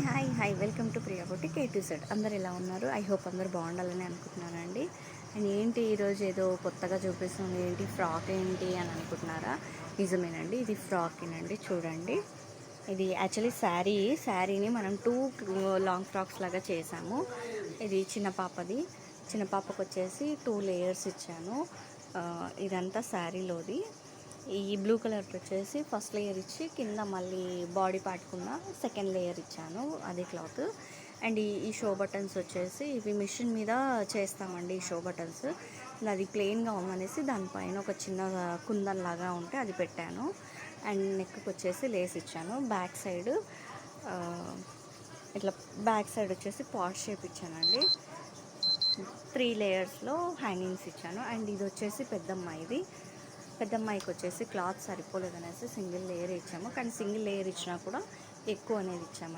Hi welcome to Priya boutique A to set. అందరు ఎలా ఉన్నారు? ఐ హోప్ అందరు బాగుండాలని అనుకుంటున్నానండి. అండ్ ఏంటి ఈరోజు ఏదో కొత్తగా చూపిస్తుంది, ఏంటి ఫ్రాక్ ఏంటి అని అనుకుంటున్నారా? నిజమేనండి, ఇది ఫ్రాకేనండి. చూడండి, ఇది యాక్చువల్లీ శారీని మనం టూ లాంగ్ ఫ్రాక్స్ లాగా చేసాము. ఇది చిన్న పాపది. చిన్న పాపకు వచ్చేసి 2 లేయర్స్ ఇచ్చాను. ఇదంతా శారీలోది. ఈ బ్లూ కలర్కి వచ్చేసి ఫస్ట్ లేయర్ ఇచ్చి కింద మళ్ళీ బాడీ పార్ట్కున్న సెకండ్ లేయర్ ఇచ్చాను, అదే క్లాత్. అండ్ ఈ షో బటన్స్ వచ్చేసి ఇవి మిషన్ మీద చేస్తామండి. ఈ షో బటన్స్ అది ప్లెయిన్గా ఉందనేసి దానిపైన ఒక చిన్న కుందన్ లాగా ఉంటే అది పెట్టాను. అండ్ నెక్కి వచ్చేసి లేస్ ఇచ్చాను. బ్యాక్ సైడ్ ఇట్లా బ్యాక్ సైడ్ వచ్చేసి పాట్ షేప్ ఇచ్చానండి. 3 లేయర్స్లో హ్యాంగింగ్స్ ఇచ్చాను. అండ్ ఇది వచ్చేసి పెద్దమ్మాయికి వచ్చేసి క్లాత్ సరిపోలేదనేసి సింగిల్ లేయర్ ఇచ్చాము. కానీ సింగిల్ లేయర్ ఇచ్చినా కూడా ఎక్కువ అనేది ఇచ్చాము.